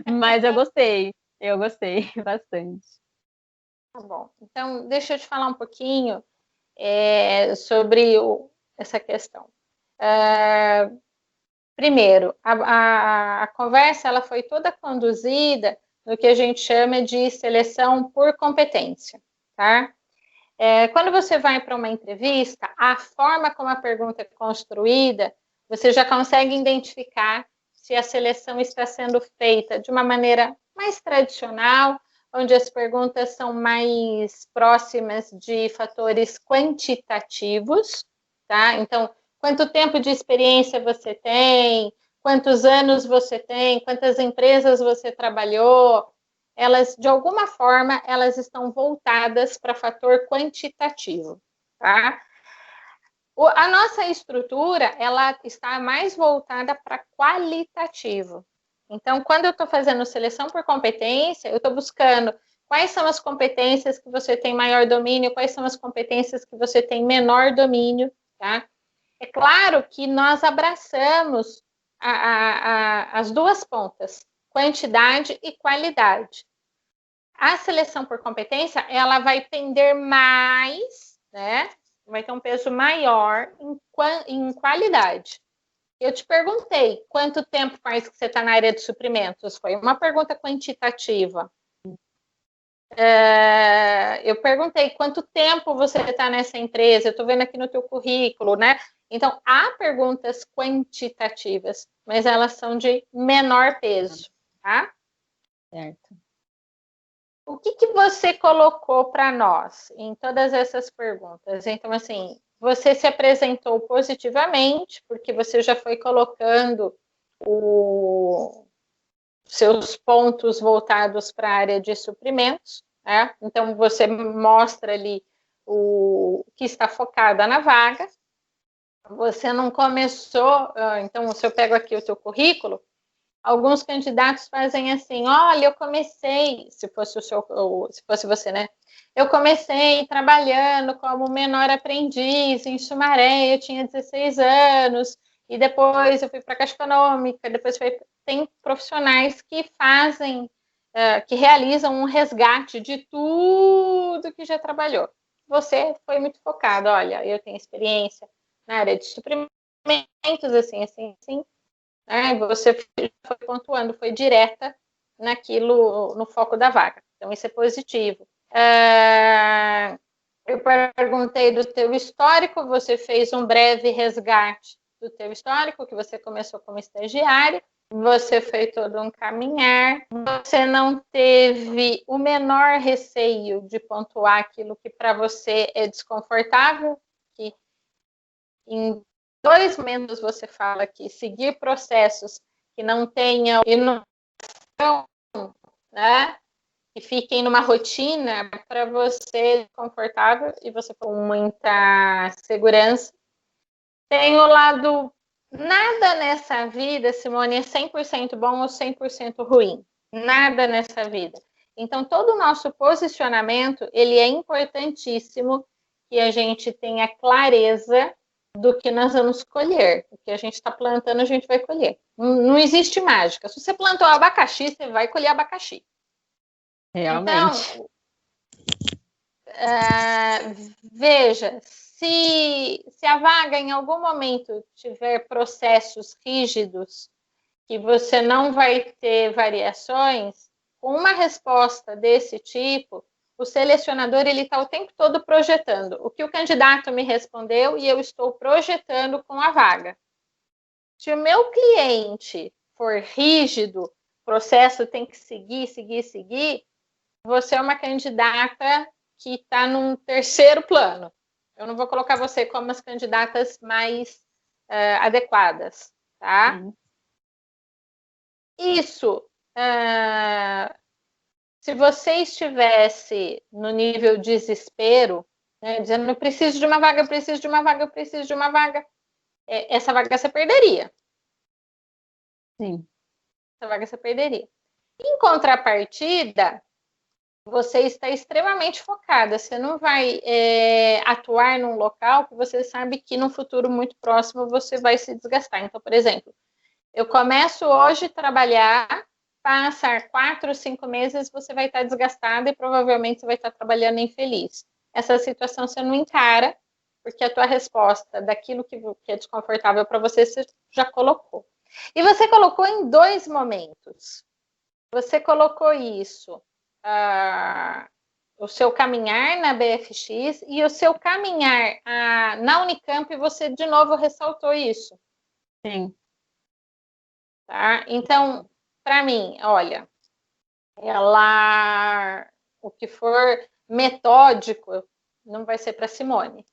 Speaker 2: mas eu gostei bastante.
Speaker 1: Tá bom. Então, deixa eu te falar um pouquinho sobre essa questão. Primeiro, a conversa ela foi toda conduzida no que a gente chama de seleção por competência, tá? Quando você vai para uma entrevista, a forma como a pergunta é construída, você já consegue identificar se a seleção está sendo feita de uma maneira mais tradicional, onde as perguntas são mais próximas de fatores quantitativos, tá? Então, quanto tempo de experiência você tem, quantos anos você tem, quantas empresas você trabalhou, elas, de alguma forma, elas estão voltadas para fator quantitativo, tá? A nossa estrutura, ela está mais voltada para qualitativo. Então, quando eu estou fazendo seleção por competência, eu estou buscando quais são as competências que você tem maior domínio, quais são as competências que você tem menor domínio, tá? É claro que nós abraçamos as duas pontas, quantidade e qualidade. A seleção por competência, ela vai pender mais, né? Vai ter um peso maior em qualidade. Eu te perguntei quanto tempo faz que você está na área de suprimentos? Foi uma pergunta quantitativa. Eu perguntei quanto tempo você está nessa empresa, eu estou vendo aqui no teu currículo, né? Então, há perguntas quantitativas, mas elas são de menor peso, tá?
Speaker 2: Certo.
Speaker 1: O que você colocou para nós em todas essas perguntas? Então, assim, você se apresentou positivamente, porque você já foi colocando os seus pontos voltados para a área de suprimentos, né? Então, você mostra ali o que está focada na vaga. Você não começou, então, se eu pego aqui o seu currículo, alguns candidatos fazem assim, olha, eu comecei, se fosse você, né? Eu comecei trabalhando como menor aprendiz em Sumaré, eu tinha 16 anos, e depois eu fui para a Caixa Econômica, tem profissionais que fazem, que realizam um resgate de tudo que já trabalhou. Você foi muito focado, olha, eu tenho experiência na área de suprimentos, assim, assim, assim, você foi pontuando, foi direta naquilo, no foco da vaga. Então, isso é positivo. Eu perguntei do teu histórico, você fez um breve resgate do teu histórico, que você começou como estagiária, você foi todo um caminhar, você não teve o menor receio de pontuar aquilo que para você é desconfortável, que em 2 momentos você fala que seguir processos que não tenham inovação, né, que fiquem numa rotina para você confortável e você com muita segurança. Tem o lado, nada nessa vida, Simone, é 100% bom ou 100% ruim. Nada nessa vida. Então, todo o nosso posicionamento, ele é importantíssimo que a gente tenha clareza do que nós vamos colher. O que a gente está plantando, a gente vai colher. Não existe mágica. Se você plantou abacaxi, você vai colher abacaxi.
Speaker 2: Realmente.
Speaker 1: Então, veja, se a vaga em algum momento tiver processos rígidos, que você não vai ter variações, com uma resposta desse tipo, o selecionador ele está o tempo todo projetando o que o candidato me respondeu e eu estou projetando com a vaga. Se o meu cliente for rígido, o processo tem que seguir, você é uma candidata que está num terceiro plano. Eu não vou colocar você como as candidatas mais adequadas, tá? Sim. Isso, se você estivesse no nível desespero, né, dizendo, eu preciso de uma vaga, eu preciso de uma vaga, eu preciso de uma vaga, essa vaga você perderia.
Speaker 2: Sim.
Speaker 1: Essa vaga você perderia. Em contrapartida, você está extremamente focada, você não vai atuar num local que você sabe que no futuro muito próximo você vai se desgastar. Então, por exemplo, eu começo hoje a trabalhar, passar 4, 5 meses, você vai estar desgastada e provavelmente você vai estar trabalhando infeliz. Essa situação você não encara, porque a tua resposta daquilo que é desconfortável para você, você já colocou. E você colocou em 2 momentos. Você colocou isso, o seu caminhar na BFX e o seu caminhar na Unicamp, você de novo ressaltou isso.
Speaker 2: Sim.
Speaker 1: Tá? Então, para mim, olha, o que for metódico não vai ser para Simone.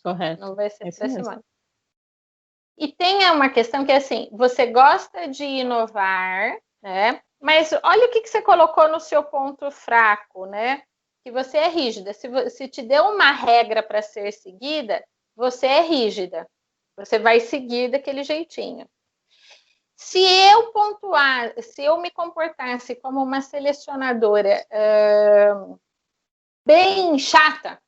Speaker 2: Correto.
Speaker 1: Não vai ser para Simone. E tem uma questão que é assim, você gosta de inovar, né? Mas olha o que você colocou no seu ponto fraco, né? Que você é rígida. Se te deu uma regra para ser seguida, você é rígida. Você vai seguir daquele jeitinho. Se eu me comportasse como uma selecionadora bem chata,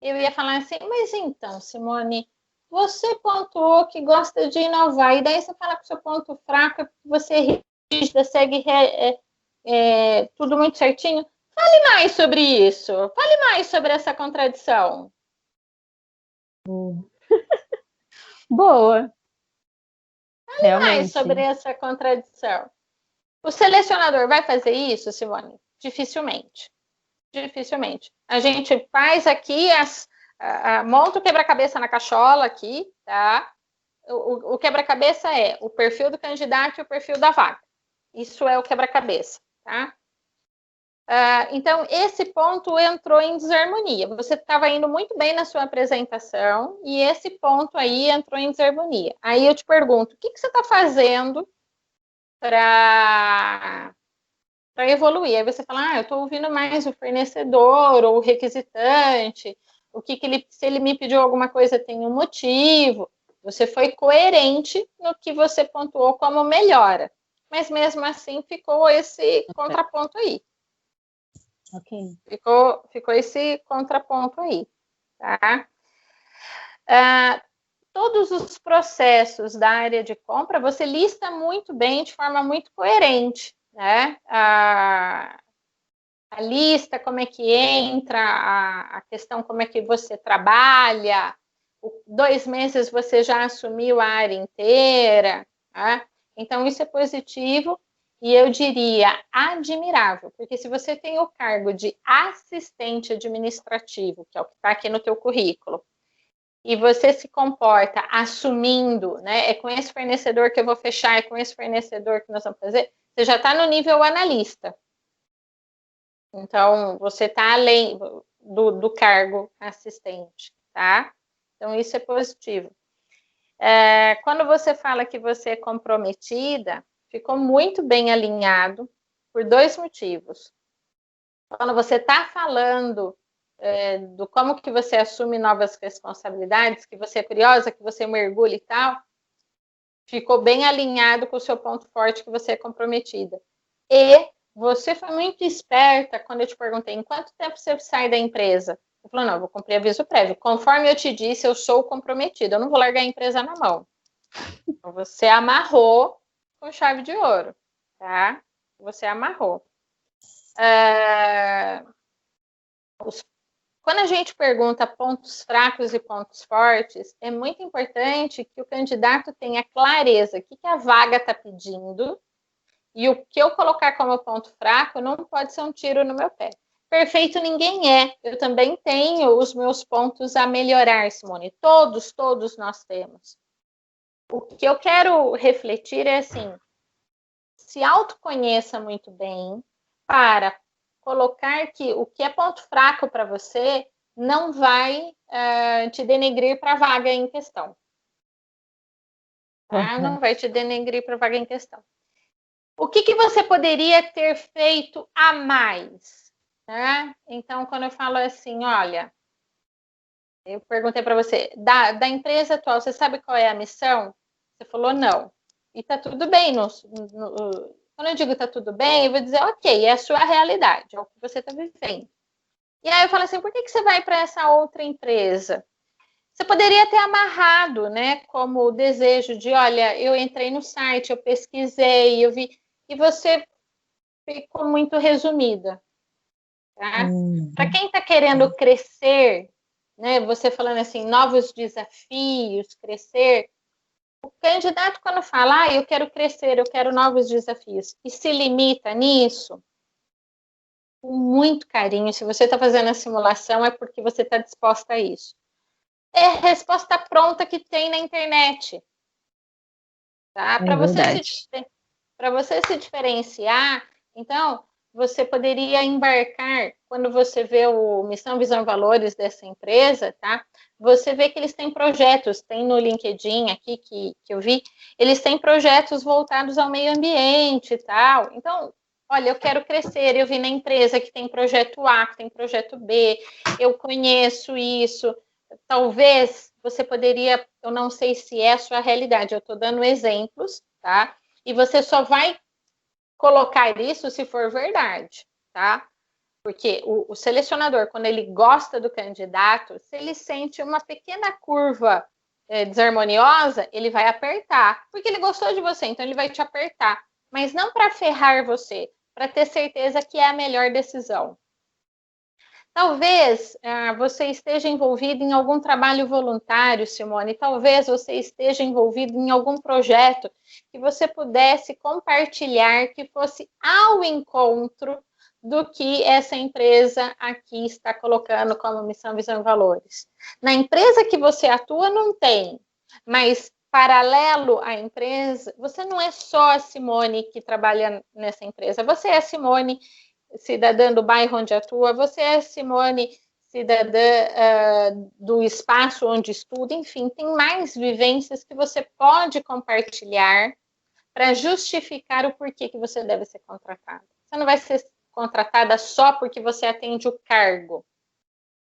Speaker 1: eu ia falar assim, mas então, Simone, você pontuou que gosta de inovar, e daí você fala que o seu ponto fraco é porque você é rígida, segue tudo muito certinho. Fale mais sobre isso, fale mais sobre essa contradição.
Speaker 2: Boa.
Speaker 1: Fale realmente mais sobre essa contradição. O selecionador vai fazer isso, Simone? Dificilmente. Dificilmente. A gente faz aqui, monta o quebra-cabeça na cachola aqui, tá? O quebra-cabeça é o perfil do candidato e o perfil da vaga. Isso é o quebra-cabeça, tá? Então, esse ponto entrou em desarmonia. Você estava indo muito bem na sua apresentação e esse ponto aí entrou em desarmonia. Aí eu te pergunto, o que você está fazendo para evoluir? Aí você fala, eu estou ouvindo mais o fornecedor ou o requisitante, se ele me pediu alguma coisa tem um motivo. Você foi coerente no que você pontuou como melhora, mas mesmo assim ficou esse contraponto aí.
Speaker 2: Ok.
Speaker 1: Ficou esse contraponto aí, tá? Todos os processos da área de compra, você lista muito bem, de forma muito coerente, né? A lista, como é que entra, a questão como é que você trabalha, 2 meses você já assumiu a área inteira, tá? Então isso é positivo e eu diria admirável, porque se você tem o cargo de assistente administrativo, que é o que está aqui no teu currículo, e você se comporta assumindo, né? É com esse fornecedor que eu vou fechar, é com esse fornecedor que nós vamos fazer, você já está no nível analista. Então, você está além do cargo assistente, tá? Então, isso é positivo. Quando você fala que você é comprometida, ficou muito bem alinhado por 2 motivos. Quando você está falando do como que você assume novas responsabilidades, que você é curiosa, que você mergulha e tal, ficou bem alinhado com o seu ponto forte, que você é comprometida. E você foi muito esperta quando eu te perguntei em quanto tempo você sai da empresa. Você falou, não, eu vou cumprir aviso prévio. Conforme eu te disse, eu sou comprometida, eu não vou largar a empresa na mão. Então, você amarrou com chave de ouro, tá? Você amarrou. Quando a gente pergunta pontos fracos e pontos fortes, é muito importante que o candidato tenha clareza o que a vaga está pedindo, e o que eu colocar como ponto fraco não pode ser um tiro no meu pé. Perfeito ninguém é. Eu também tenho os meus pontos a melhorar, Simone. Todos nós temos. O que eu quero refletir é assim, se autoconheça muito bem para colocar que o que é ponto fraco para você não vai te denegrir para a vaga em questão. Tá? Não vai te denegrir para a vaga em questão. O que você poderia ter feito a mais? Né? Então, quando eu falo assim, olha, eu perguntei para você, da empresa atual, você sabe qual é a missão? Você falou não. E tá tudo bem. Quando eu digo tá tudo bem, eu vou dizer, ok, é a sua realidade, é o que você está vivendo. E aí eu falo assim, por que você vai para essa outra empresa? Você poderia ter amarrado, né, como o desejo de, olha, eu entrei no site, eu pesquisei, eu vi, e você ficou muito resumida, tá? Para quem está querendo crescer, né, você falando assim, novos desafios, crescer, o candidato quando fala, eu quero crescer, eu quero novos desafios, e se limita nisso, com muito carinho, se você está fazendo a simulação, é porque você está disposta a isso. É a resposta pronta que tem na internet. Tá? Para você se diferenciar, então, você poderia embarcar, quando você vê o Missão, Visão e Valores dessa empresa, tá? Você vê que eles têm projetos, tem no LinkedIn aqui que eu vi, eles têm projetos voltados ao meio ambiente e tal. Então, olha, eu quero crescer, eu vi na empresa que tem projeto A, que tem projeto B, eu conheço isso. Talvez você poderia, eu não sei se é a sua realidade, eu estou dando exemplos, tá? E você só vai colocar isso se for verdade, tá? Porque o selecionador, quando ele gosta do candidato, se ele sente uma pequena curva desarmoniosa, ele vai apertar, porque ele gostou de você, então ele vai te apertar, mas não para ferrar você, para ter certeza que é a melhor decisão. Talvez você esteja envolvido em algum trabalho voluntário, Simone, talvez você esteja envolvido em algum projeto que você pudesse compartilhar, que fosse ao encontro do que essa empresa aqui está colocando como missão, visão e valores. Na empresa que você atua não tem, mas paralelo à empresa, você não é só a Simone que trabalha nessa empresa, você é a Simone cidadã do bairro onde atua, você é Simone, cidadã do espaço onde estuda, enfim, tem mais vivências que você pode compartilhar para justificar o porquê que você deve ser contratada. Você não vai ser contratada só porque você atende o cargo.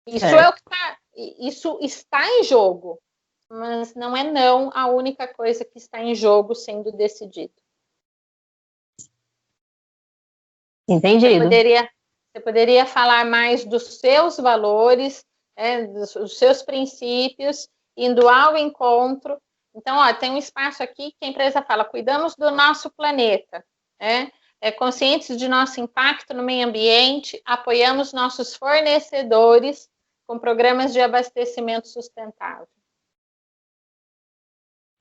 Speaker 1: Isso está em jogo, mas não é não a única coisa que está em jogo sendo decidido.
Speaker 2: Entendido.
Speaker 1: Você poderia falar mais dos seus valores, dos seus princípios, indo ao encontro. Então, tem um espaço aqui que a empresa fala, cuidamos do nosso planeta, conscientes de nosso impacto no meio ambiente, apoiamos nossos fornecedores com programas de abastecimento sustentável.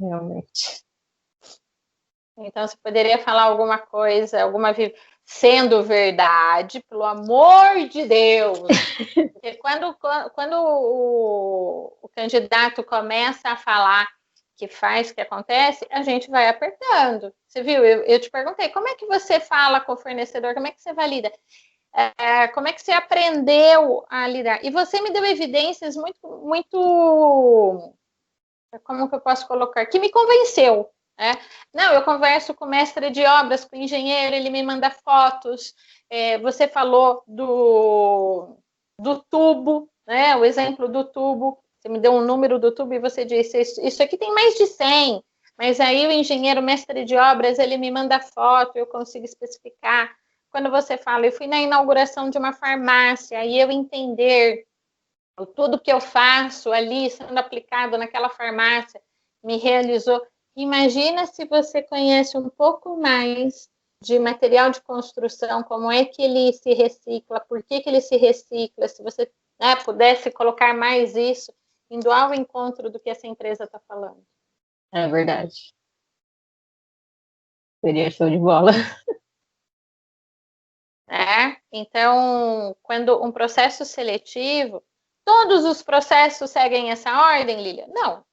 Speaker 2: Realmente.
Speaker 1: Então, você poderia falar alguma coisa, sendo verdade, pelo amor de Deus. Porque quando o candidato começa a falar que faz, que acontece, a gente vai apertando. Você viu? Eu te perguntei, como é que você fala com o fornecedor? Como é que você valida? Como é que você aprendeu a lidar? E você me deu evidências muito, como que eu posso colocar? Que me convenceu. Não, eu converso com o mestre de obras, com o engenheiro, ele me manda fotos. Você falou do tubo, né? O exemplo do tubo. Você me deu um número do tubo e você disse, isso aqui tem mais de 100. Mas aí o engenheiro, mestre de obras, ele me manda foto, eu consigo especificar. Quando você fala, eu fui na inauguração de uma farmácia, e eu entender tudo que eu faço ali sendo aplicado naquela farmácia me realizou. Imagina se você conhece um pouco mais de material de construção, como é que ele se recicla, por que ele se recicla, se você pudesse colocar mais isso, indo ao encontro do que essa empresa está falando.
Speaker 2: É verdade. Seria show de bola.
Speaker 1: Então, quando um processo seletivo, todos os processos seguem essa ordem, Lília? Não.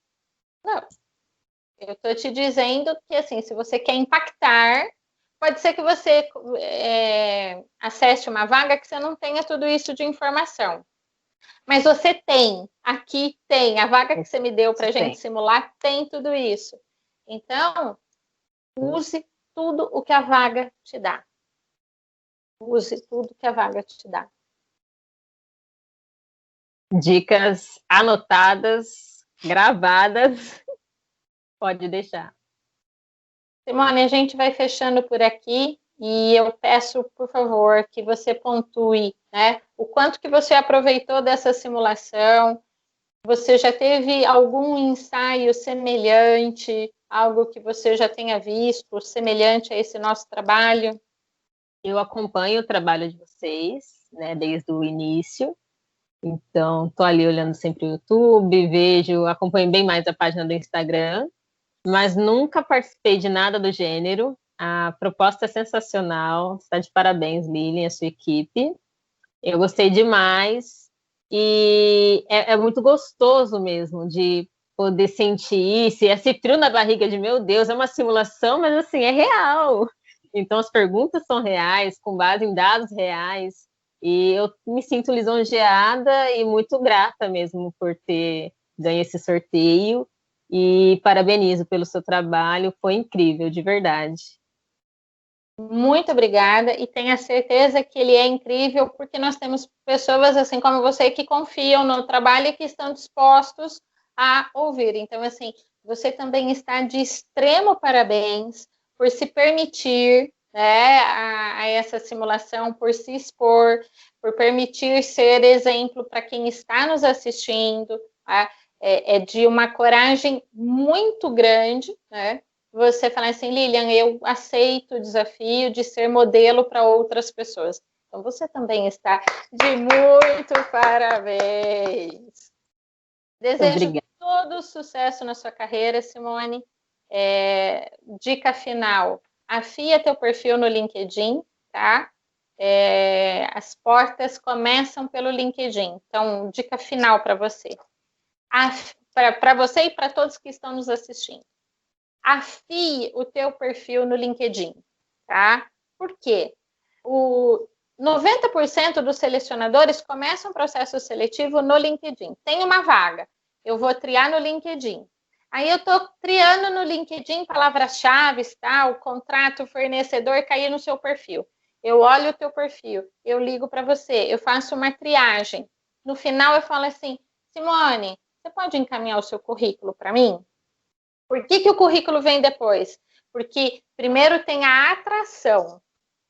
Speaker 1: Eu estou te dizendo que, assim, se você quer impactar, pode ser que você acesse uma vaga que você não tenha tudo isso de informação. Mas você tem, aqui tem, a vaga que você me deu para a gente simular tem tudo isso. Então, use tudo o que a vaga te dá. Use tudo que a vaga te dá.
Speaker 2: Dicas anotadas, gravadas. Pode deixar.
Speaker 1: Simone, a gente vai fechando por aqui e eu peço, por favor, que você pontue, o quanto que você aproveitou dessa simulação. Você já teve algum ensaio semelhante, algo que você já tenha visto semelhante a esse nosso trabalho?
Speaker 2: Eu acompanho o trabalho de vocês, desde o início. Então, estou ali olhando sempre o YouTube, acompanho bem mais a página do Instagram, mas nunca participei de nada do gênero. A proposta é sensacional, está de parabéns, Lilian, a sua equipe. Eu gostei demais e é muito gostoso mesmo de poder sentir isso, e esse frio na barriga de, meu Deus, é uma simulação, mas assim, é real. Então, as perguntas são reais, com base em dados reais, e eu me sinto lisonjeada e muito grata mesmo por ter ganho esse sorteio, e parabenizo pelo seu trabalho, foi incrível, de verdade.
Speaker 1: Muito obrigada, e tenha certeza que ele é incrível, porque nós temos pessoas assim como você que confiam no trabalho e que estão dispostos a ouvir. Então, assim, você também está de extremo parabéns por se permitir a essa simulação, por se expor, por permitir ser exemplo para quem está nos assistindo. É de uma coragem muito grande, você falar assim, Lilian, eu aceito o desafio de ser modelo para outras pessoas. Então, você também está de muito parabéns. Desejo
Speaker 2: Obrigada.
Speaker 1: todo sucesso na sua carreira, Simone. Dica final, afia teu perfil no LinkedIn, tá? As portas começam pelo LinkedIn. Então, dica final para você. Para você e para todos que estão nos assistindo. Afie o teu perfil no LinkedIn, tá? Por quê? 90% dos selecionadores começam o processo seletivo no LinkedIn. Tem uma vaga, eu vou triar no LinkedIn. Aí eu estou triando no LinkedIn palavras-chave, o contrato, fornecedor, cair no seu perfil. Eu olho o teu perfil, eu ligo para você, eu faço uma triagem. No final eu falo assim, Simone, você pode encaminhar o seu currículo para mim? Por que o currículo vem depois? Porque primeiro tem a atração,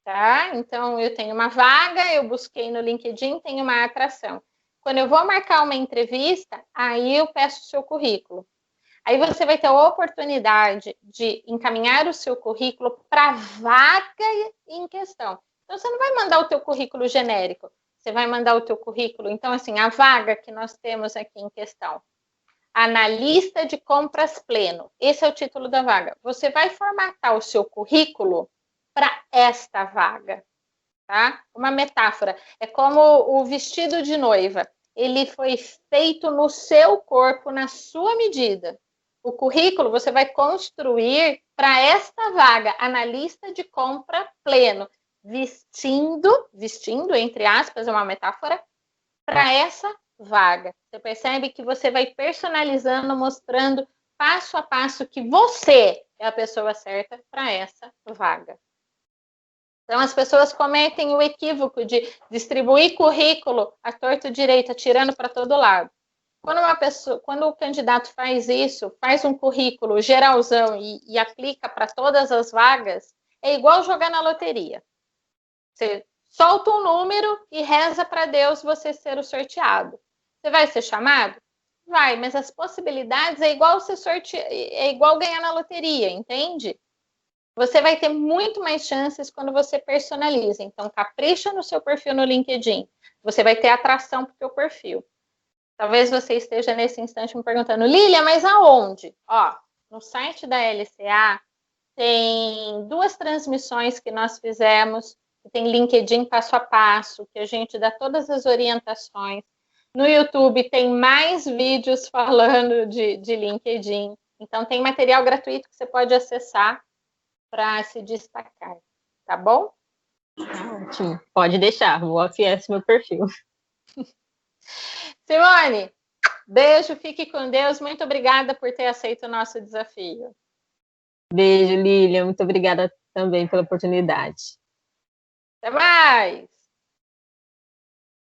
Speaker 1: tá? Então, eu tenho uma vaga, eu busquei no LinkedIn, tem uma atração. Quando eu vou marcar uma entrevista, aí eu peço o seu currículo. Aí você vai ter a oportunidade de encaminhar o seu currículo para a vaga em questão. Então, você não vai mandar o teu currículo genérico, você vai mandar o teu currículo. Então, assim, a vaga que nós temos aqui em questão. Analista de compras pleno. Esse é o título da vaga. Você vai formatar o seu currículo para esta vaga. tá? Uma metáfora. É como o vestido de noiva. Ele foi feito no seu corpo, na sua medida. O currículo você vai construir para esta vaga, analista de compra pleno, vestindo, entre aspas, é uma metáfora, para essa vaga. Você percebe que você vai personalizando, mostrando passo a passo que você é a pessoa certa para essa vaga. Então, as pessoas cometem o equívoco de distribuir currículo à torto e direito, atirando para todo lado. Quando o candidato faz isso, faz um currículo geralzão e aplica para todas as vagas, é igual jogar na loteria. Você solta um número e reza para Deus você ser o sorteado. Você vai ser chamado? Vai, mas as possibilidades é igual ganhar na loteria, entende? Você vai ter muito mais chances quando você personaliza. Então, capricha no seu perfil no LinkedIn. Você vai ter atração para o seu perfil. Talvez você esteja nesse instante me perguntando, Lília, mas aonde? Ó, no site da LCA tem 2 transmissões que nós fizemos, que tem LinkedIn passo a passo, que a gente dá todas as orientações. No YouTube tem mais vídeos falando de LinkedIn. Então, tem material gratuito que você pode acessar para se destacar, tá bom?
Speaker 2: Ótimo, pode deixar, vou afiar esse meu perfil.
Speaker 1: Simone, beijo, fique com Deus. Muito obrigada por ter aceito o nosso desafio.
Speaker 2: Beijo, Lília, muito obrigada também pela oportunidade.
Speaker 1: Até mais!